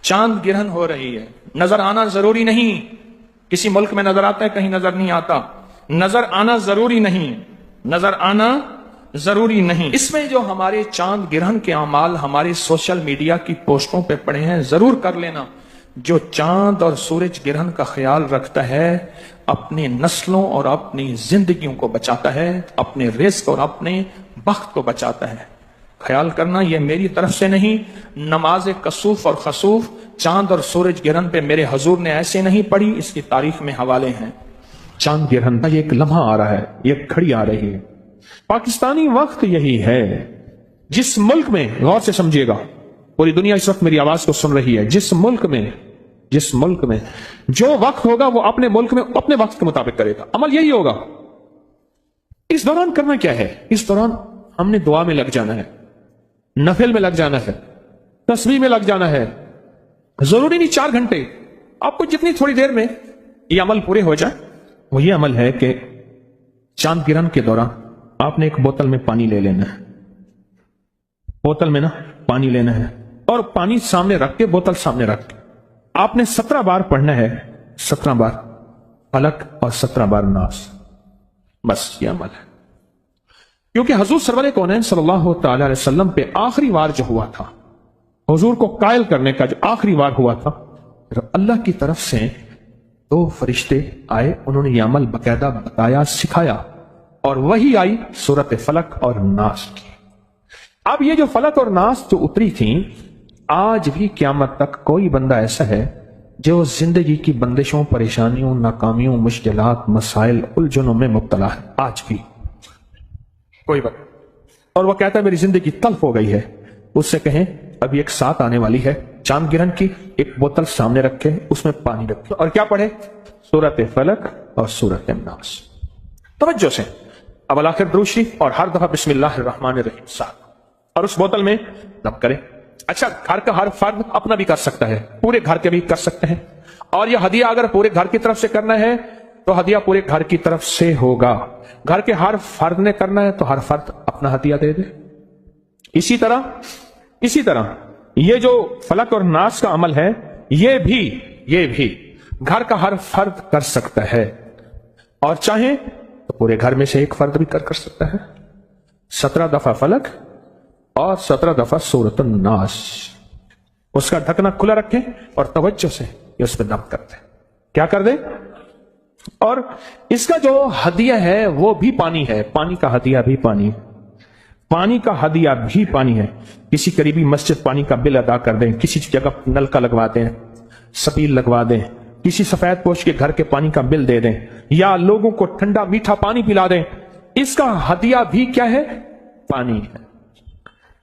چاند گرہن ہو رہی ہے. نظر آنا ضروری نہیں. کسی ملک میں نظر آتا ہے, کہیں نظر نہیں آتا. نظر آنا ضروری نہیں, نظر آنا ضروری نہیں. اس میں جو ہمارے چاند گرہن کے اعمال ہمارے سوشل میڈیا کی پوسٹوں پہ پڑے ہیں, ضرور کر لینا. جو چاند اور سورج گرہن کا خیال رکھتا ہے اپنی نسلوں اور اپنی زندگیوں کو بچاتا ہے, اپنے رزق اور اپنے بخت کو بچاتا ہے. خیال کرنا, یہ میری طرف سے نہیں. نماز کسوف اور خسوف چاند اور سورج گرہن پہ میرے حضور نے ایسے نہیں پڑھی, اس کی تاریخ میں حوالے ہیں. چاند گرہن کا یہ ایک لمحہ آ رہا ہے, یہ گھڑی آ رہی ہے. پاکستانی وقت یہی ہے. جس ملک میں, غور سے سمجھیے گا, پوری دنیا اس وقت میری آواز کو سن رہی ہے, جس ملک میں جو وقت ہوگا وہ اپنے ملک میں اپنے وقت کے مطابق کرے گا. عمل یہی ہوگا. اس دوران کرنا کیا ہے؟ اس دوران ہم نے دعا میں لگ جانا ہے, نفل میں لگ جانا ہے, تسبیح میں لگ جانا ہے. ضروری نہیں 4 گھنٹے, آپ کو جتنی تھوڑی دیر میں یہ عمل پورے ہو جائے. وہ یہ عمل ہے کہ چاند گرہن کے دوران آپ نے ایک بوتل میں پانی لے لینا ہے. بوتل میں پانی لینا ہے, اور پانی سامنے رکھ کے, بوتل سامنے رکھ کے آپ نے 17 بار پڑھنا ہے. 17 بار فلق اور 17 بار ناس. بس یہ عمل ہے. کیونکہ حضور سرور کونین صلی اللہ تعالی علیہ وسلم پہ آخری وار جو ہوا تھا, حضور کو قائل کرنے کا جو آخری وار ہوا تھا, اللہ کی طرف سے 2 فرشتے آئے, انہوں نے یہ عمل باقاعدہ بتایا, سکھایا, اور وہی آئی سورت فلق اور ناس کی. اب یہ جو فلق اور ناس جو اتری تھیں, آج بھی قیامت تک کوئی بندہ ایسا ہے جو زندگی کی بندشوں, پریشانیوں, ناکامیوں, مشکلات, مسائل, الجھنوں میں مبتلا ہے. آج بھی کوئی بندہ, اور وہ کہتا ہے میری زندگی تلخ ہو گئی ہے. اس سے کہیں ابھی ایک ساتھ آنے والی ہے چاند گرہن کی, ایک بوتل سامنے رکھے, اس میں پانی رکھے, اور کیا پڑھے؟ سورت فلق اور سورت ناس. توجہ سے اب آخر درود شریف اور ہر دفعہ بسم اللہ الرحمن الرحیم ساتھ, اور اس بوتل میں دم کرے. اچھا, گھر کا ہر فرد اپنا بھی کر سکتا ہے, پورے گھر کے بھی کر سکتے ہیں. اور یہ ہدیہ اگر پورے گھر کی طرف سے کرنا ہے تو ہدیہ پورے گھر کی طرف سے ہوگا. گھر کے ہر فرد نے کرنا ہے تو ہر فرد اپنا ہدیہ دے دے. اسی طرح یہ جو فلق اور ناس کا عمل ہے, یہ بھی گھر کا ہر فرد کر سکتا ہے, اور چاہیں تو پورے گھر میں سے ایک فرد بھی کر سکتا ہے. 17 دفعہ فلق اور 17 دفعہ سورت الناس. اس کا ڈھکنا کھلا رکھیں اور توجہ سے یہ اس پہ دم کر دیں. کیا کر دیں؟ اور اس کا جو ہدیہ ہے وہ بھی پانی ہے. پانی کا ہدیہ بھی پانی ہے. کسی قریبی مسجد پانی کا بل ادا کر دیں, کسی جگہ نل کا لگوا دیں, سبیل لگوا دیں, کسی سفید پوش کے گھر کے پانی کا بل دے دیں, یا لوگوں کو ٹھنڈا میٹھا پانی پلا دیں. اس کا ہدیہ بھی کیا ہے؟ پانی ہے.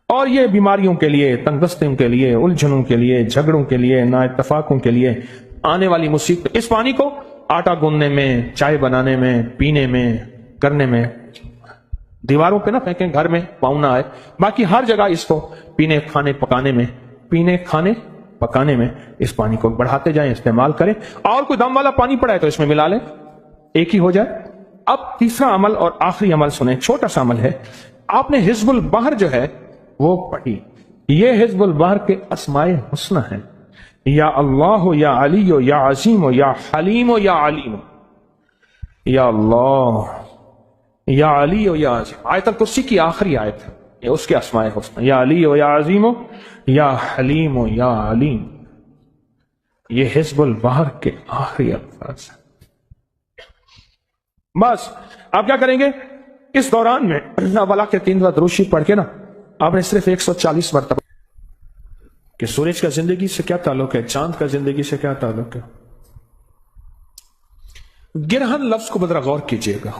اور یہ بیماریوں کے لیے, تنگستیوں کے لیے, الجھنوں کے لیے, جھگڑوں کے لیے, نا اتفاقوں کے لیے, آنے والی مصیبت, اس پانی کو آٹا گوندنے میں, چائے بنانے میں, پینے میں, کرنے میں, دیواروں پہ نہ پھینکیں, گھر میں پاؤں نہ آئے. باقی ہر جگہ اس کو پینے کھانے پکانے میں اس پانی کو بڑھاتے جائیں, استعمال کریں. اور کوئی دم والا پانی پڑا ہے تو اس میں ملا لیں, ایک ہی ہو جائے. اب تیسرا عمل اور آخری عمل سنیں, چھوٹا سا عمل ہے. آپ نے حزب البحر جو ہے وہ پڑھی. یہ حزب البحر کے اسماء حسنہ ہیں, یا اللہ, یا علی, یا عظیم, یا حلیم, یا علیم. یا اللہ, یا علی, یا عظیم. آیت الکرسی کی آخری آیت ہے, یہ اس کے اسماء حسنہ, یا علی, یا عظیم, یا حلیم, یا علیم. یہ حزب البحر کے آخری الفاظ ہیں. بس آپ کیا کریں گے اس دوران میں؟ اولا کے 3 دفعہ درود شریف پڑھ کے آپ نے صرف 140 مرتبہ کہ سورج کا زندگی سے کیا تعلق ہے, چاند کا زندگی سے کیا تعلق ہے. گرہن لفظ کو ذرا غور کیجئے گا.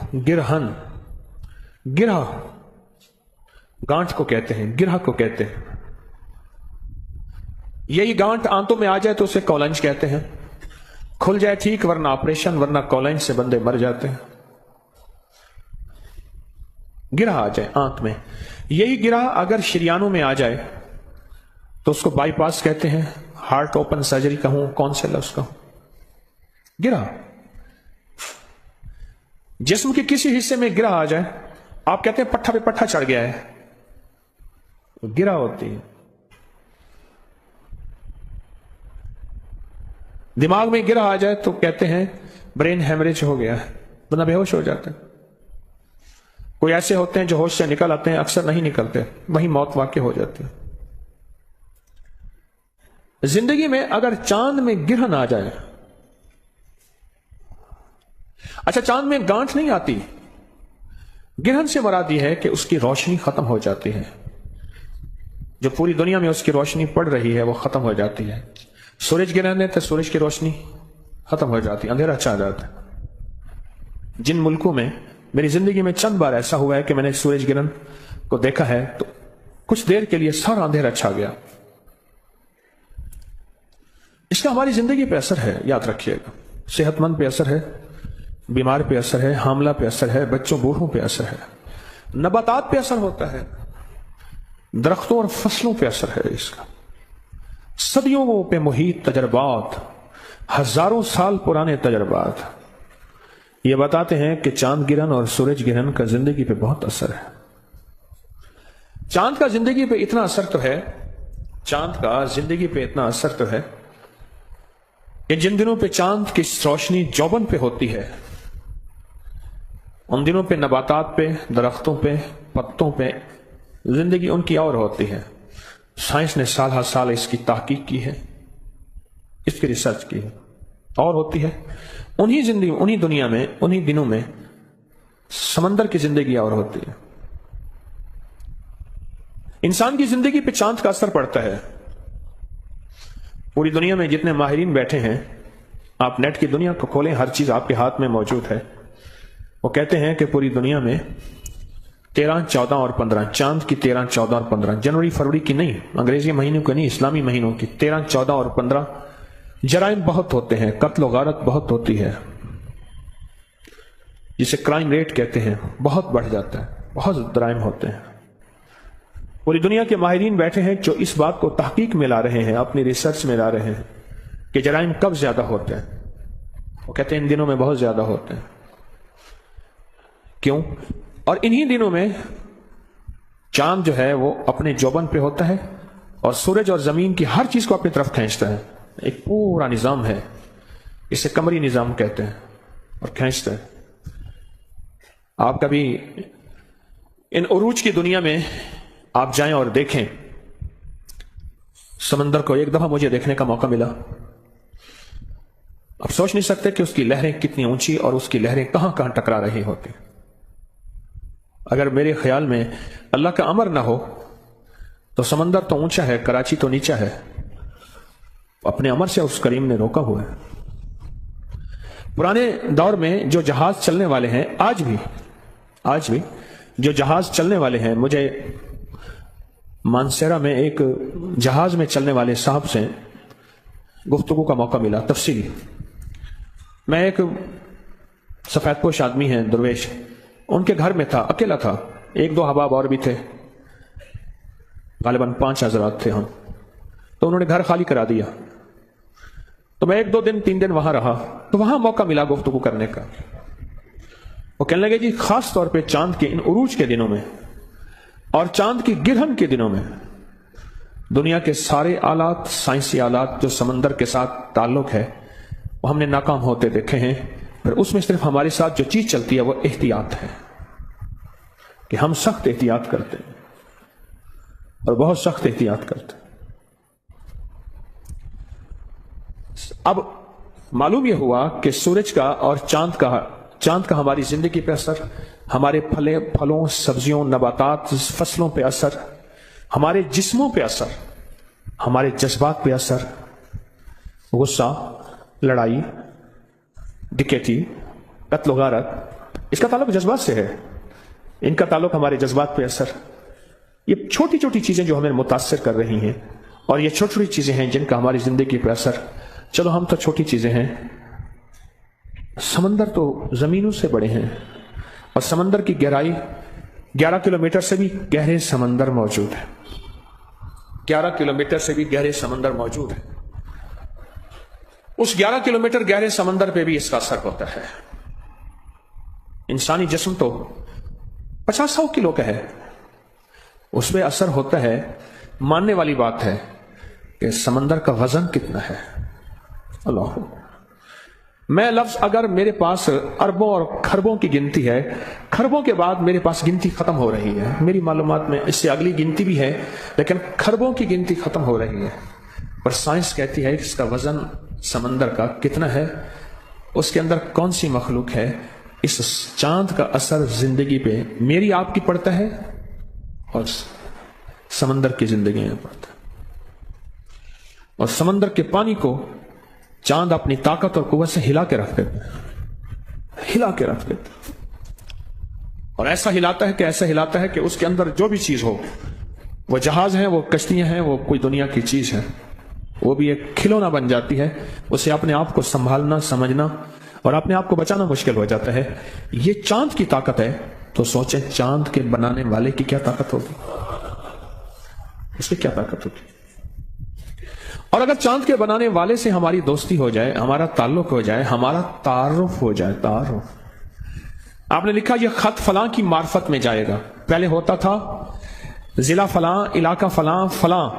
گرہ گانٹ کو کہتے ہیں, گرہ کو کہتے ہیں. یہی گانٹ آنتوں میں آ جائے تو اسے کولنج کہتے ہیں. کھل جائے ٹھیک, ورنہ آپریشن, ورنہ کولنج سے بندے مر جاتے ہیں. گرہ آ جائے آنت میں. یہی گرہ اگر شریانوں میں آ جائے تو اس کو بائی پاس کہتے ہیں, ہارٹ اوپن سرجری کہوں, کون سے لفظ کہوں, گرہ. جسم کے کسی حصے میں گرہ آ جائے, آپ کہتے ہیں پٹھا پہ پٹھا چڑھ گیا ہے, گرہ ہوتی ہے. دماغ میں گرہ آ جائے تو کہتے ہیں برین ہیمریج ہو گیا ہے، بندہ بے ہوش ہو جاتا ہے۔ کوئی ایسے ہوتے ہیں جو ہوش سے نکل آتے ہیں، اکثر نہیں نکلتے، وہی موت واقع ہو جاتی ہے۔ زندگی میں اگر چاند میں گرہن آ جائے، اچھا چاند میں گانٹھ نہیں آتی، گرہن سے مراد یہ ہے کہ اس کی روشنی ختم ہو جاتی ہے، جو پوری دنیا میں اس کی روشنی پڑ رہی ہے وہ ختم ہو جاتی ہے۔ سورج گرہن ہے تو سورج کی روشنی ختم ہو جاتی ہے، اندھیرا چھا جاتا ہے۔ جن ملکوں میں میری زندگی میں چند بار ایسا ہوا ہے کہ میں نے سورج گرہن کو دیکھا ہے تو کچھ دیر کے لیے سارا اندھیرا چھا گیا۔ اس کا ہماری زندگی پہ اثر ہے، یاد رکھیے گا۔ صحت مند پہ اثر ہے، بیمار پہ اثر ہے، حاملہ پہ اثر ہے، بچوں بوڑھوں پہ اثر ہے، نباتات پہ اثر ہوتا ہے، درختوں اور فصلوں پہ اثر ہے اس کا۔ صدیوں پہ محیط تجربات، ہزاروں سال پرانے تجربات یہ بتاتے ہیں کہ چاند گرہن اور سورج گرہن کا زندگی پہ بہت اثر ہے۔ چاند کا زندگی پہ اتنا اثر تو ہے، چاند کا زندگی پہ اتنا اثر تو ہے کہ جن دنوں پہ چاند کی روشنی جوبن پہ ہوتی ہے، ان دنوں پہ نباتات پہ، درختوں پہ، پتوں پہ زندگی ان کی اور ہوتی ہے۔ سائنس نے سال ہر سال اس کی تحقیق کی ہے، اس کی ریسرچ کی ہے، اور ہوتی ہے۔ انہی دنیا میں، انہی دنوں میں سمندر کی زندگی اور ہوتی ہے۔ انسان کی زندگی پہ چاند کا اثر پڑتا ہے۔ پوری دنیا میں جتنے ماہرین بیٹھے ہیں، آپ نیٹ کی دنیا کو کھولیں، ہر چیز آپ کے ہاتھ میں موجود ہے۔ وہ کہتے ہیں کہ پوری دنیا میں 13، 14 اور 15، چاند کی 13، 14 اور 15، جنوری فروری کی نہیں، انگریزی مہینوں کی نہیں، اسلامی مہینوں کی 13، 14 اور 15 جرائم بہت ہوتے ہیں، قتل و غارت بہت ہوتی ہے، جسے کرائم ریٹ کہتے ہیں، بہت بڑھ جاتا ہے، بہت جرائم ہوتے ہیں۔ پوری دنیا کے ماہرین بیٹھے ہیں جو اس بات کو تحقیق میں لا رہے ہیں، اپنی ریسرچ میں لا رہے ہیں کہ جرائم کب زیادہ ہوتے ہیں۔ وہ کہتے ہیں ان دنوں میں بہت زیادہ ہوتے ہیں۔ کیوں؟ اور انہی دنوں میں چاند جو ہے وہ اپنے جوبن پہ ہوتا ہے اور سورج اور زمین کی ہر چیز کو اپنی طرف کھینچتا ہے۔ ایک پورا نظام ہے، اسے قمری نظام کہتے ہیں، اور کھینچتا ہے۔ آپ کبھی ان عروج کی دنیا میں آپ جائیں اور دیکھیں سمندر کو۔ ایک دفعہ مجھے دیکھنے کا موقع ملا، آپ سوچ نہیں سکتے کہ اس کی لہریں کتنی اونچی اور اس کی لہریں کہاں کہاں ٹکرا رہی ہوتی۔ اگر میرے خیال میں اللہ کا امر نہ ہو تو سمندر تو اونچا ہے، کراچی تو نیچا ہے، اپنے امر سے اس کریم نے روکا ہوا ہے۔ پرانے دور میں جو جہاز چلنے والے ہیں، آج بھی جو جہاز چلنے والے ہیں، مجھے مانسیرا میں ایک جہاز میں چلنے والے صاحب سے گفتگو کا موقع ملا تفصیلی۔ میں ایک سفید پوش آدمی ہیں، درویش، ان کے گھر میں تھا، اکیلا تھا، 1-2 احباب اور بھی تھے، غالباً 5 حضرات تھے ہم۔ تو انہوں نے گھر خالی کرا دیا، تو میں 1-2 دن 3 دن وہاں رہا، تو وہاں موقع ملا گفتگو کرنے کا۔ وہ کہنے لگے جی خاص طور پہ چاند کے ان عروج کے دنوں میں اور چاند کی گرہن کے دنوں میں دنیا کے سارے آلات، سائنسی آلات جو سمندر کے ساتھ تعلق ہے، وہ ہم نے ناکام ہوتے دیکھے ہیں۔ پھر اس میں صرف ہمارے ساتھ جو چیز چلتی ہے وہ احتیاط ہے، کہ ہم سخت احتیاط کرتے ہیں اور بہت سخت احتیاط کرتے ہیں۔ اب معلوم یہ ہوا کہ سورج کا اور چاند کا ہماری زندگی پہ اثر، ہمارے پھلوں، سبزیوں، نباتات، فصلوں پہ اثر، ہمارے جسموں پہ اثر، ہمارے جذبات پہ اثر، غصہ، لڑائی، ڈکیتی، قتل و غارت، اس کا تعلق جذبات سے ہے، ان کا تعلق ہمارے جذبات پہ اثر۔ یہ چھوٹی چھوٹی چیزیں جو ہمیں متاثر کر رہی ہیں، اور یہ چھوٹی چھوٹی چیزیں ہیں جن کا ہماری زندگی پہ اثر۔ چلو ہم تو چھوٹی چیزیں ہیں، سمندر تو زمینوں سے بڑے ہیں، اور سمندر کی گہرائی 11 کلومیٹر سے بھی گہرے سمندر موجود ہے، 11 کلومیٹر سے بھی گہرے سمندر موجود ہے۔ اس 11 کلومیٹر گہرے سمندر پہ بھی اس کا اثر ہوتا ہے۔ انسانی جسم تو 50-100 کلو کا ہے، اس پہ اثر ہوتا ہے۔ ماننے والی بات ہے کہ سمندر کا وزن کتنا ہے، اللہ، میں لفظ اگر میرے پاس اربوں اور کھربوں کی گنتی ہے، کھربوں کے بعد میرے پاس گنتی ختم ہو رہی ہے، میری معلومات میں اس سے اگلی گنتی بھی ہے لیکن کھربوں کی گنتی ختم ہو رہی ہے، پر سائنس کہتی ہے کہ اس کا وزن سمندر کا کتنا ہے، اس کے اندر کون سی مخلوق ہے، اس چاند کا اثر زندگی پہ میری آپ کی پڑتا ہے اور سمندر کی زندگی میں پڑتا ہے، اور سمندر کے پانی کو چاند اپنی طاقت اور قوت سے ہلا کے رکھ دیتا ہے، ہلا کے رکھ دیتا ہے، اور ایسا ہلاتا ہے کہ ایسا ہلاتا ہے کہ اس کے اندر جو بھی چیز ہو، وہ جہاز ہیں، وہ کشتیاں ہیں، وہ کوئی دنیا کی چیز ہے، وہ بھی ایک کھلونا بن جاتی ہے، اسے اپنے آپ کو سنبھالنا، سمجھنا اور اپنے آپ کو بچانا مشکل ہو جاتا ہے۔ یہ چاند کی طاقت ہے، تو سوچیں چاند کے بنانے والے کی کیا طاقت ہوگی، اس کی کیا طاقت ہوگی۔ اور اگر چاند کے بنانے والے سے ہماری دوستی ہو جائے، ہمارا تعلق ہو جائے، ہمارا تعارف ہو جائے، تعارف، آپ نے لکھا یہ خط فلاں کی معرفت میں جائے گا، پہلے ہوتا تھا ضلع فلاں، علاقہ فلاں، فلاں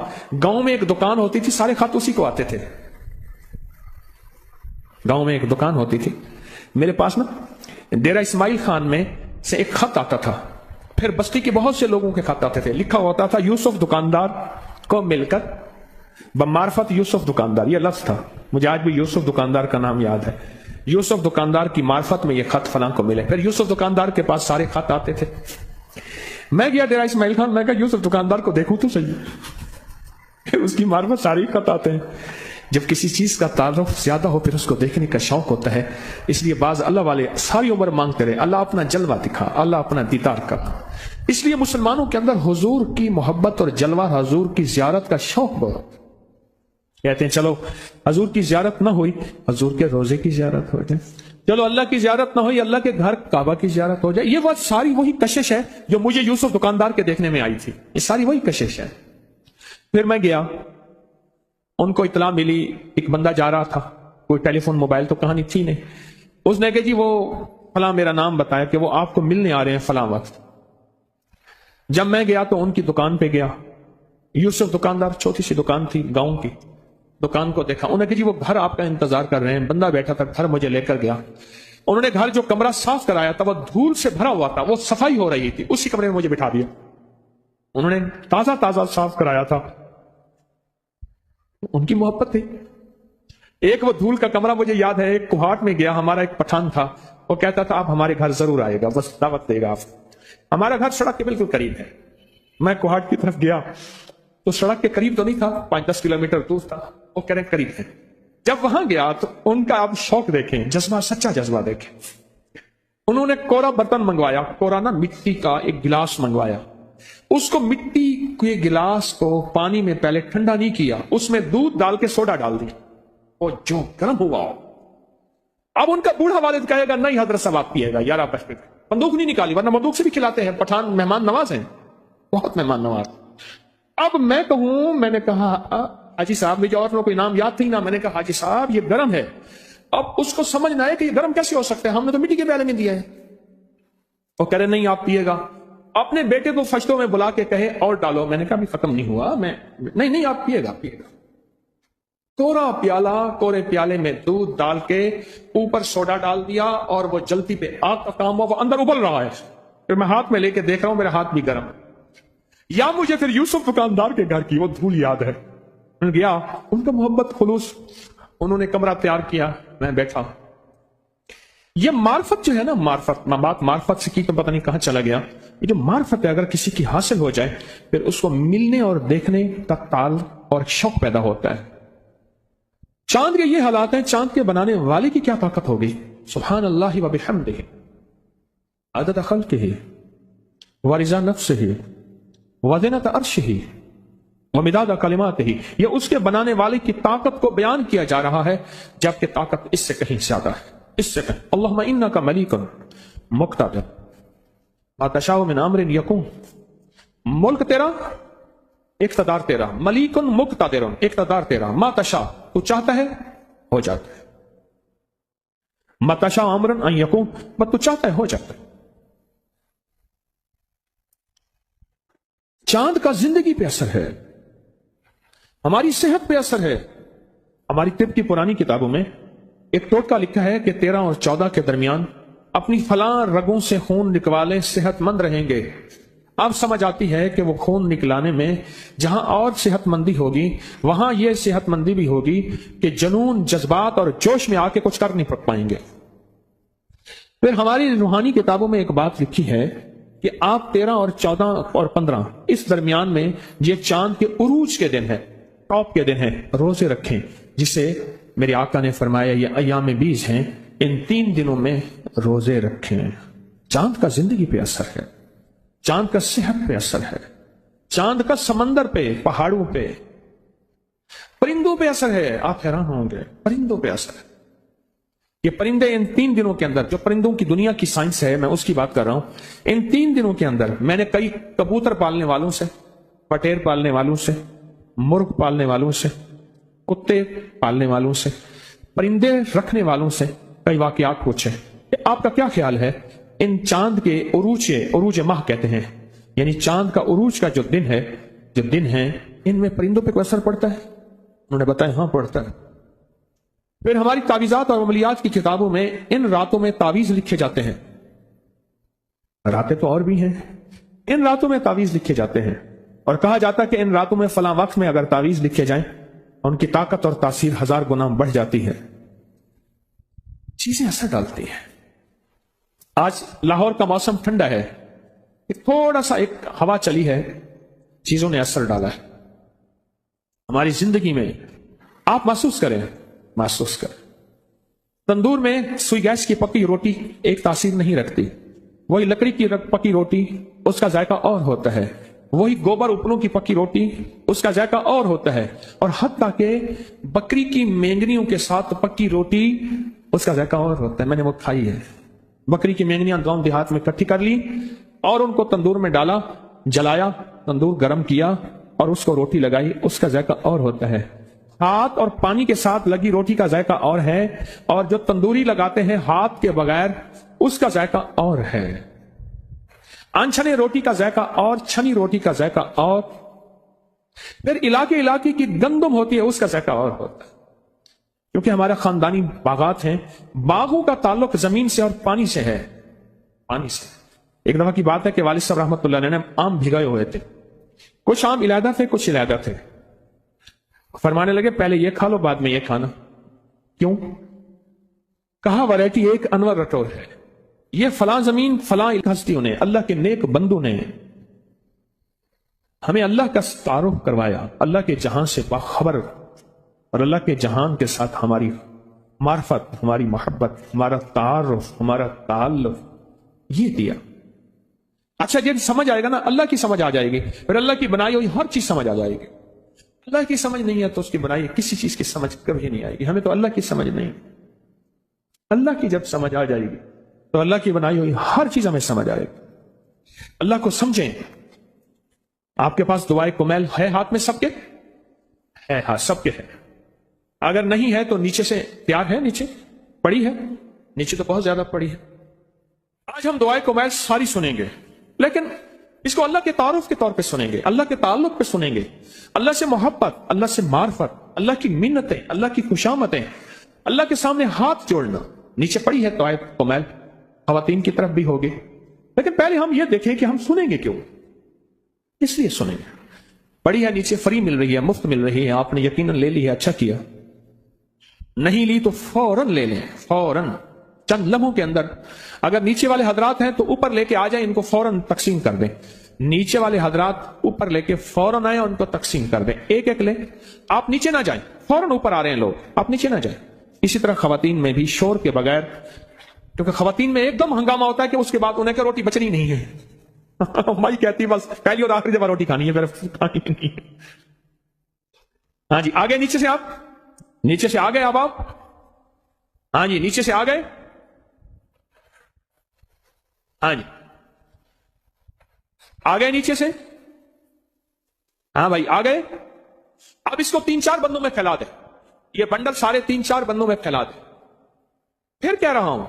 گاؤں میں ایک دکان ہوتی تھی، سارے خط اسی کو آتے تھے، گاؤں میں ایک دکان ہوتی تھی، میرے پاس نا ڈیرہ اسماعیل خان میں سے ایک خط آتا تھا، پھر بستی کے بہت سے لوگوں کے خط آتے تھے، لکھا ہوتا تھا یوسف دکاندار کو مل کر بمعرفت یوسف دکاندار، یہ لفظ تھا، مجھے آج بھی یوسف دکاندار کا نام یاد ہے، یوسف دکاندار کی معرفت میں یہ خط فلاں کو ملے، پھر یوسف دکاندار کے پاس سارے خط آتے تھے، میں گیا ڈیرہ اسماعیل خان، میں کہا یوسف دکاندار کو دیکھوں تو صحیح، اس کی معرفت سارے خط آتے ہیں، جب کسی چیز کا تعارف زیادہ ہو پھر اس کو دیکھنے کا شوق ہوتا ہے، اس لیے بعض اللہ والے ساری عمر مانگتے رہے اللہ اپنا جلوہ دکھا، اللہ اپنا دیدار کر، اس لیے مسلمانوں کے اندر حضور کی محبت اور جلوہ حضور کی زیارت کا شوق بہت، کہتے ہیں چلو حضور کی زیارت نہ ہوئی حضور کے روزے کی زیارت ہو جائے، چلو اللہ کی زیارت نہ ہوئی اللہ کے گھر کعبہ کی زیارت ہو جائے، یہ بات ساری وہی کشش ہے جو مجھے یوسف دکاندار کے دیکھنے میں آئی تھی، یہ ساری وہی کشش ہے۔ پھر میں گیا، ان کو اطلاع ملی ایک بندہ جا رہا تھا، کوئی ٹیلی فون موبائل تو کہانی تھی نہیں، اس نے کہا جی وہ فلاں میرا نام بتایا کہ وہ آپ کو ملنے آ رہے ہیں فلاں وقت، جب میں گیا تو ان کی دکان پہ گیا، یوسف دکاندار، چھوٹی سی دکان تھی گاؤں کی، دکان کو دیکھا، انہوں نے کہا جی وہ گھر آپ کا انتظار کر رہے ہیں، بندہ بیٹھا تھا، گھر مجھے لے کر گیا، انہوں نے گھر جو کمرہ صاف کرایا تھا وہ دھول سے بھرا ہوا تھا، وہ صفائی ہو رہی تھی، اسی کمرے میں مجھے بٹھا دیا، انہوں نے تازہ تازہ صاف کرایا تھا، ان کی محبت تھی۔ ایک وہ دھول کا کمرہ مجھے یاد ہے، ایک کوہاٹ میں گیا، ہمارا ایک پٹھان تھا، وہ کہتا تھا آپ ہمارے گھر ضرور آئے گا، بس دعوت دے گا آپ، ہمارا گھر سڑک کے بالکل قریب ہے، میں کوہاٹ کی طرف گیا تو سڑک کے قریب تو نہیں تھا، 5-10 کلومیٹر دور تھا، وہ کہہ رہے ہیں قریب ہے، جب وہاں گیا تو ان کا آپ شوق دیکھیں، جذبہ، سچا جذبہ دیکھیں، انہوں نے کوڑا برتن منگوایا، کوڑا نا مٹی کا ایک گلاس منگوایا، اس کو مٹی کے گلاس کو پانی میں پہلے ٹھنڈا نہیں کیا، اس میں دودھ ڈال کے سوڈا ڈال دی، وہ جو گرم ہوا، اب ان کا بوڑھا والد کہے گا نہیں حضرت صاحب آپ پیے گا، یار آپ بندوق نہیں نکالی، ورنہ بندوق سے بھی کھلاتے ہیں، پٹھان مہمان نواز ہیں، بہت مہمان نواز۔ اب میں کہوں، میں نے کہا حاجی صاحب، مجھے اور کوئی نام یاد تھی نا، میں نے کہا حاجی صاحب یہ گرم ہے، اب اس کو سمجھنا ہے کہ یہ گرم کیسے ہو سکتا ہے، ہم نے تو مٹی کے پیالے میں دیا ہے، وہ کہہ رہے نہیں آپ پیے گا، اپنے بیٹے کو فشتوں میں بلا کے کہے اور ڈالو، میں نے کہا ابھی ختم نہیں ہوا، میں نہیں آپ پیے گا، پیے گا، کوڑا پیالہ، کوڑے پیالے میں دودھ ڈال کے اوپر سوڈا ڈال دیا، اور وہ جلتی پہ آگ کا کام ہوا، وہ اندر ابل رہا ہے، پھر میں ہاتھ میں لے کے دیکھ رہا ہوں میرا ہاتھ بھی گرم، یا مجھے پھر یوسف دکاندار کے گھر کی وہ دھول یاد ہے، میں گیا، ان کا محبت، خلوص، انہوں نے کمرہ تیار کیا، میں بیٹھا، یہ معرفت جو ہے نا، معرفت، میں بات معرفت سے کی تو پتہ نہیں کہاں چلا گیا، یہ جو معرفت ہے اگر کسی کی حاصل ہو جائے پھر اس کو ملنے اور دیکھنے کا تال اور شوق پیدا ہوتا ہے۔ چاند کے یہ حالات ہیں، چاند کے بنانے والے کی کیا طاقت ہوگی، سبحان اللہ و بحمدہ، عدد خلقہ ورضا نفسہ وزنۃ عرشہ ومداد کلماتہ، یہ اس کے بنانے والے کی طاقت کو بیان کیا جا رہا ہے، جبکہ طاقت اس سے کہیں زیادہ ہے، اس سے کہیں اللہم انک ملیک مقتدر ما تشاء من امر یکون، ملک تیرا، اقتدار تیرا، ملیک مقتدر، اقتدار تیرا، ما تشاء، تو چاہتا ہے ہو جاتا ہے، ما تشاء امر ان یکون، تو چاہتا ہے ہو جاتا ہے۔ چاند کا زندگی پہ اثر ہے، ہماری صحت پہ اثر ہے، ہماری طب کی پرانی کتابوں میں ایک ٹوٹکا لکھا ہے کہ 13 اور 14 کے درمیان اپنی فلاں رگوں سے خون نکوالے صحت مند رہیں گے. اب سمجھ آتی ہے کہ وہ خون نکلانے میں جہاں اور صحت مندی ہوگی وہاں یہ صحت مندی بھی ہوگی کہ جنون، جذبات اور جوش میں آ کے کچھ کر نہیں پائیں گے. پھر ہماری روحانی کتابوں میں ایک بات لکھی ہے کہ آپ 13 اور 14 اور 15 اس درمیان میں یہ چاند کے عروج کے دن ہے، ٹاپ کے دن ہے، روزے رکھیں، جسے میرے آقا نے فرمایا یہ ایام بیز ہیں، ان 3 دنوں میں روزے رکھیں. چاند کا زندگی پہ اثر ہے، چاند کا صحت پہ اثر ہے، چاند کا سمندر پہ، پہاڑوں پہ، پرندوں پہ اثر ہے. آپ حیران ہوں گے، پرندوں پہ اثر ہے. یہ پرندے ان 3 دنوں کے اندر، جو پرندوں کی دنیا کی سائنس ہے میں اس کی بات کر رہا ہوں، ان 3 دنوں کے اندر میں نے کئی کبوتر پالنے والوں سے، پٹیر پالنے والوں سے، مرغ پالنے والوں سے، کتے پالنے والوں سے، پرندے رکھنے والوں سے کئی واقعات پوچھے کہ آپ کا کیا خیال ہے ان چاند کے عروج ماہ کہتے ہیں، یعنی چاند کا عروج کا جو دن ہے ان میں پرندوں پہ کوئی اثر پڑتا ہے؟ انہوں نے بتایا ہاں پڑتا ہے. پھر ہماری تعویذات اور عملیات کی کتابوں میں ان راتوں میں تعویذ لکھے جاتے ہیں. راتیں تو اور بھی ہیں، ان راتوں میں تعویذ لکھے جاتے ہیں اور کہا جاتا ہے کہ ان راتوں میں فلاں وقت میں اگر تعویذ لکھے جائیں ان کی طاقت اور تاثیر 1000 گنا بڑھ جاتی ہے. چیزیں اثر ڈالتی ہیں. آج لاہور کا موسم ٹھنڈا ہے، تھوڑا سا ایک ہوا چلی ہے، چیزوں نے اثر ڈالا ہے ہماری زندگی میں. آپ محسوس کریں. تندور میں سوئی گیس کی پکی روٹی ایک تاثیر نہیں رکھتی، وہی لکڑی کی پکی روٹی اس کا ذائقہ اور ہوتا ہے، وہی گوبر اوپلوں کی پکی روٹی اس کا ذائقہ اور ہوتا ہے، اور حتیٰ کہ بکری کی مینگنیوں کے ساتھ پکی روٹی اس کا ذائقہ اور ہوتا ہے. میں نے وہ کھائی ہے. بکری کی مینگنیاں گاؤں دیہات میں اکٹھی کر لی اور ان کو تندور میں ڈالا، جلایا، تندور گرم کیا اور اس کو روٹی لگائی، اس کا ذائقہ اور ہوتا ہے. ہاتھ اور پانی کے ساتھ لگی روٹی کا ذائقہ اور ہے، اور جو تندوری لگاتے ہیں ہاتھ کے بغیر اس کا ذائقہ اور ہے. انچھنے روٹی کا ذائقہ اور، چھنی روٹی کا ذائقہ اور. پھر علاقے کی گندم ہوتی ہے اس کا ذائقہ اور ہوتا ہے. کیونکہ ہمارا خاندانی باغات ہیں، باغوں کا تعلق زمین سے اور پانی سے ہے، پانی سے. ایک دفعہ کی بات ہے کہ والد صاحب رحمۃ اللہ علیہ نے آم بھگائے ہوئے تھے. کچھ آم علیحدہ تھے، کچھ علیحدہ تھے. فرمانے لگے پہلے یہ کھا لو بعد میں یہ کھانا. کیوں؟ کہا ورائٹی ایک انور رٹور ہے، یہ فلاں زمین فلاں ہستیوں نے، اللہ کے نیک بندوں نے ہمیں اللہ کا تعارف کروایا، اللہ کے جہان سے باخبر، اور اللہ کے جہان کے ساتھ ہماری معرفت، ہماری محبت، ہمارا تعارف، ہمارا تعلق یہ دیا. اچھا جب سمجھ آئے گا نا، اللہ کی سمجھ آ جائے گی، پھر اللہ کی بنائی ہوئی ہر چیز سمجھ آ جائے گی. اللہ کی سمجھ نہیں ہے تو اس کی بنائی کسی چیز کی سمجھ کبھی نہیں آئے گی. ہمیں تو اللہ کی سمجھ نہیں. اللہ کی جب سمجھ آ جائے گی تو اللہ کی بنائی ہوئی ہر چیز ہمیں سمجھ آئے گی. اللہ کو سمجھیں. آپ کے پاس دعائے کمیل ہے ہاتھ میں؟ سب کے ہے، ہاں سب کے ہے. اگر نہیں ہے تو نیچے سے تیار ہے، نیچے پڑی ہے، نیچے تو بہت زیادہ پڑی ہے. آج ہم دعائے کمیل ساری سنیں گے، لیکن اس کو اللہ کے تعارف کے طور پہ سنیں گے، اللہ کے تعلق پہ سنیں گے. اللہ سے محبت، اللہ سے معرفت، اللہ کی منتیں، اللہ کی خوشامدیں، اللہ کے سامنے ہاتھ جوڑنا. نیچے پڑی ہے دعائے کمیل، خواتین کی طرف بھی ہوگی، لیکن پہلے ہم یہ دیکھیں کہ ہم سنیں گے کیوں، اس لیے سنیں گے. پڑی ہے نیچے، فری مل رہی ہے، مفت مل رہی ہے، آپ نے یقیناً لے لی ہے، اچھا کیا. نہیں لی تو فوراً لے لیں، فوراً چند لمحوں کے اندر. اگر نیچے والے حضرات ہیں تو اوپر لے کے آ جائیں، ان کو فوراً تقسیم کر دیں. نیچے والے حضرات اوپر لے کے فوراً آئیں اور ان کو تقسیم کر دیں، ایک ایک لیں. آپ نیچے نہ جائیں، فوراً اوپر آ رہے ہیں لوگ، آپ نیچے نہ جائیں. اسی طرح خواتین میں بھی شور کے بغیر، کیونکہ خواتین میں ایک دم ہنگامہ ہوتا ہے کہ اس کے بعد انہیں کہ روٹی بچنی نہیں ہے. مائی کہتی بس پہلی اور آخری دفعہ روٹی کھانی ہے، پھر کھانی نہیں. ہاں جی آگے، نیچے سے آپ، نیچے سے آ گئے اب آپ، ہاں جی نیچے سے آ گئے، ہاں جی آ گئے نیچے سے، ہاں بھائی آ گئے. اب اس کو 3-4 بندوں میں پھیلا دیں، یہ بنڈل سارے 3-4 بندوں میں پھیلا دیں. پھر کہہ رہا ہوں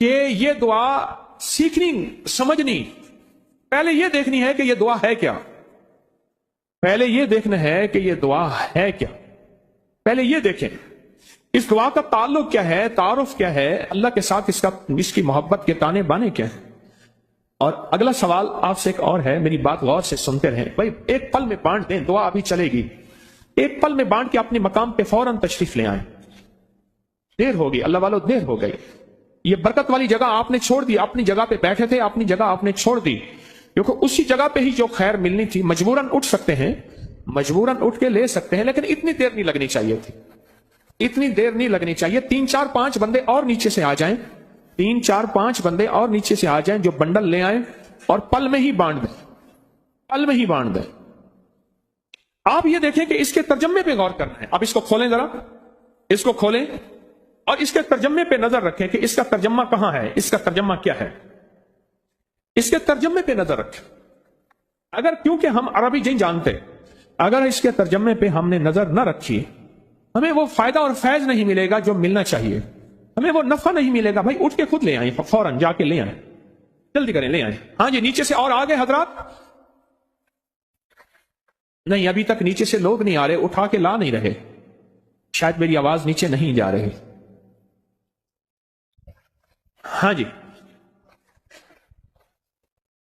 کہ یہ دعا سیکھنی، سمجھنی، پہلے یہ دیکھنی ہے کہ یہ دعا ہے کیا، پہلے یہ دیکھنا ہے کہ یہ دعا ہے کیا. پہلے یہ دیکھیں اس دعا کا تعلق کیا ہے، تعارف کیا ہے اللہ کے ساتھ، اس کی محبت کے تانے بانے کیا ہے۔ اور اگلا سوال آپ سے ایک اور ہے، میری بات غور سے سنتے رہیں بھائی، ایک پل میں بانٹ دیں، دعا ابھی چلے گی، ایک پل میں بانٹ کے اپنے مقام پہ فوراً تشریف لے آئیں، دیر ہوگی اللہ والو، دیر ہو گئی، یہ برکت والی جگہ آپ نے چھوڑ دی، اپنی جگہ پہ بیٹھے تھے، اپنی جگہ آپ نے چھوڑ دی، کیونکہ اسی جگہ پہ ہی جو خیر ملنی تھی، مجبوراً اٹھ سکتے ہیں، مجبوراً اٹھ کے لے سکتے ہیں، لیکن اتنی دیر نہیں لگنی چاہیے تھی، اتنی دیر نہیں لگنی چاہیے۔ 3 4 5 بندے اور نیچے سے آ جائیں، 3 4 5 بندے اور نیچے سے آ جائیں جو بنڈل لے آئیں اور پل میں ہی بانٹ دیں، پل میں ہی بانٹ دیں۔ آپ یہ دیکھیں کہ اس کے ترجمے پہ غور کرنا ہے، آپ اس کو کھولیں ذرا، اس کو کھولیں اور اس کے ترجمے پہ نظر رکھیں کہ اس کا ترجمہ کہاں ہے، اس کا ترجمہ کیا ہے، اس کے ترجمے پہ نظر رکھیں۔ اگر کیونکہ ہم عربی نہیں جانتے، اگر اس کے ترجمے پہ ہم نے نظر نہ رکھی، ہمیں وہ فائدہ اور فیض نہیں ملے گا جو ملنا چاہیے، ہمیں وہ نفع نہیں ملے گا۔ بھائی اٹھ کے خود لے آئیں، فوراً جا کے لے آئیں، جلدی کریں، لے آئیں۔ ہاں جی، نیچے سے اور آگے حضرات؟ نہیں، ابھی تک نیچے سے لوگ نہیں آ رہے، اٹھا کے لا نہیں رہے، شاید میری آواز نیچے نہیں جا رہی۔ ہاں جی،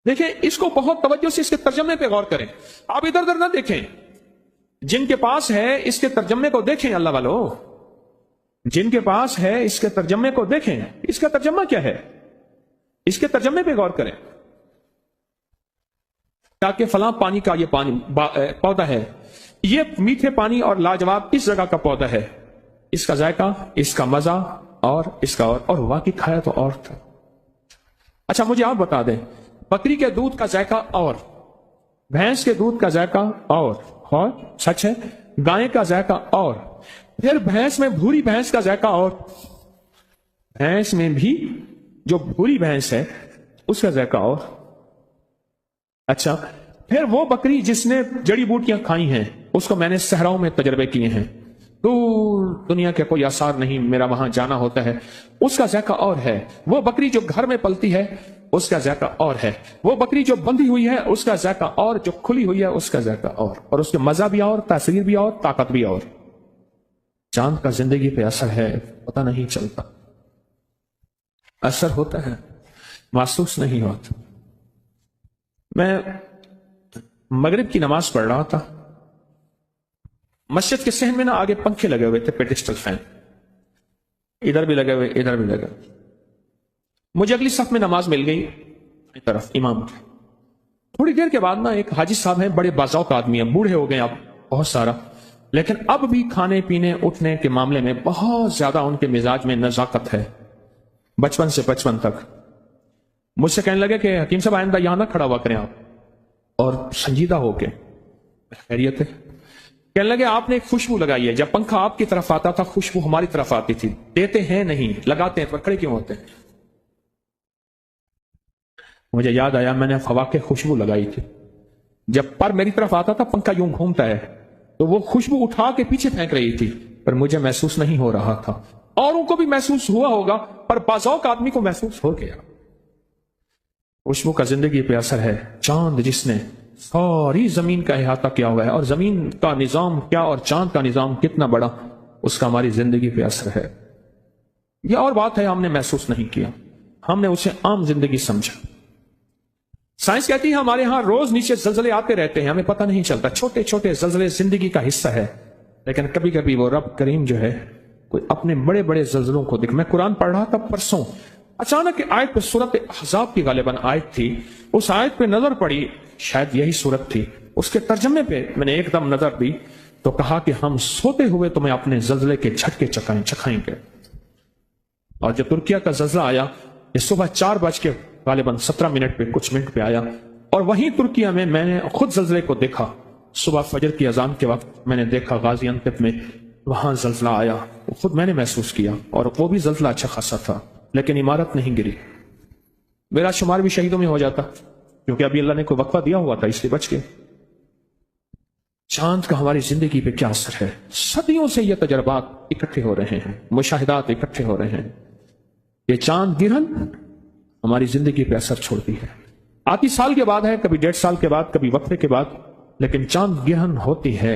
دیکھیں اس کو بہت توجہ سے اس کے ترجمے پہ غور کریں، آپ ادھر ادھر نہ دیکھیں، جن کے پاس ہے اس کے ترجمے کو دیکھیں اللہ والو، جن کے پاس ہے اس کے ترجمے کو دیکھیں، اس کا ترجمہ کیا ہے، اس کے ترجمے پہ غور کریں، تاکہ فلاں پانی کا یہ پانی پودا ہے، یہ میٹھے پانی اور لاجواب اس جگہ کا پودا ہے، اس کا ذائقہ، اس کا مزہ اور اس کا اور واقعی کھایا تو اور تھا۔ اچھا مجھے آپ بتا دیں، بکری کے دودھ کا ذائقہ اور بھینس کے دودھ کا ذائقہ اور سچ ہے، گائے کا ذائقہ اور پھر بھینس میں بھوری بھینس کا ذائقہ اور بھینس میں بھی جو بھوری بھینس ہے اس کا ذائقہ اور اچھا پھر وہ بکری جس نے جڑی بوٹیاں کھائی ہیں، اس کو میں نے صحراؤں میں تجربے کیے ہیں، دور دنیا کے کوئی آثار نہیں، میرا وہاں جانا ہوتا ہے، اس کا ذائقہ اور ہے۔ وہ بکری جو گھر میں پلتی ہے اس کا ذائقہ اور ہے، وہ بکری جو بندھی ہوئی ہے اس کا ذائقہ اور، جو کھلی ہوئی ہے اس کا ذائقہ اور اس کے مزہ بھی اور، تاثیر بھی اور، طاقت بھی اور۔ چاند کا زندگی پہ اثر ہے، پتہ نہیں چلتا، اثر ہوتا ہے، محسوس نہیں ہوتا۔ میں مغرب کی نماز پڑھ رہا تھا، مسجد کے صحن میں نا آگے پنکھے لگے ہوئے تھے، پیڈسٹل فین، ادھر بھی لگے ہوئے، ادھر بھی لگے ہوئے۔ مجھے اگلی صف میں نماز مل گئی طرف امام کی۔ تھوڑی دیر کے بعد نا ایک حاجی صاحب ہیں، بڑے باذوق آدمی ہیں، بوڑھے ہو گئے اب بہت سارا، لیکن اب بھی کھانے پینے اٹھنے کے معاملے میں بہت زیادہ ان کے مزاج میں نزاکت ہے، بچپن سے بچپن تک۔ مجھ سے کہنے لگے کہ حکیم صاحب آئندہ یہاں نہ کھڑا ہوا کریں آپ، اور سنجیدہ ہو کے خیریت ہے۔ کہنے لگے آپ نے ایک خوشبو لگائی ہے، جب پنکھا آپ کی طرف آتا تھا خوشبو ہماری طرف آتی تھی، دیتے ہیں نہیں، لگاتے ہیں، پر کھڑے کیوں ہوتے ہیں؟ مجھے یاد آیا میں نے فواکہ خوشبو لگائی تھی، جب پر میری طرف آتا تھا پنکھا یوں گھومتا ہے تو وہ خوشبو اٹھا کے پیچھے پھینک رہی تھی، پر مجھے محسوس نہیں ہو رہا تھا، اوروں کو بھی محسوس ہوا ہوگا پر باذوق آدمی کو محسوس ہو گیا۔ خوشبو کا زندگی پہ اثر ہے۔ چاند جس نے ساری زمین کا احاطہ کیا ہوا ہے، اور زمین کا نظام کیا اور چاند کا نظام کتنا بڑا، اس کا ہماری زندگی پہ اثر ہے۔ یہ اور بات ہے ہم نے محسوس نہیں کیا، ہم نے اسے عام زندگی سمجھا۔ سائنس کہتی ہے ہمارے ہاں روز نیچے زلزلے آتے رہتے ہیں، ہمیں پتہ نہیں چلتا، چھوٹے چھوٹے زلزلے زندگی کا حصہ ہے، لیکن کبھی کبھی وہ رب کریم جو ہے کوئی اپنے بڑے بڑے زلزلوں کو دیکھ۔ میں قرآن پڑھ رہا تھا پرسوں، اچانک آیت پہ، سورت احزاب کی غالباً آیت تھی، اس آیت پہ نظر پڑی، شاید یہی سورت تھی، اس کے ترجمے پہ میں نے ایک دم نظر دی تو کہا کہ ہم سوتے ہوئے تمہیں اپنے زلزلے کے جھٹکے چکھائیں گے۔ اور جب ترکیہ کا زلزلہ آیا، یہ صبح 4 بج کے غالباً 17 منٹ پہ، کچھ منٹ پہ آیا، اور وہیں ترکیہ میں میں نے خود زلزلے کو دیکھا، صبح فجر کی اذان کے وقت میں نے دیکھا غازی انتب میں وہاں زلزلہ آیا، خود میں نے محسوس کیا، اور وہ بھی زلزلہ اچھا خاصا تھا، لیکن عمارت نہیں گری۔ میرا شمار بھی شہیدوں میں ہو جاتا، کیونکہ ابھی اللہ نے کوئی وقفہ دیا ہوا تھا، اس لیے بچ گئے۔ چاند کا ہماری زندگی پہ کیا اثر ہے؟ صدیوں سے یہ تجربات اکٹھے ہو رہے ہیں، مشاہدات اکٹھے ہو رہے ہیں، یہ چاند گرہن ہماری زندگی پہ اثر چھوڑتی ہے۔ آتی سال کے بعد ہے، کبھی 1.5 سال کے بعد، کبھی وقفے کے بعد، لیکن چاند گرہن ہوتی ہے۔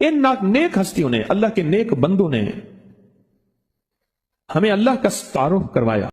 ان نیک ہستیوں نے، اللہ کے نیک بندوں نے ہمیں اللہ کا تعارف کروایا.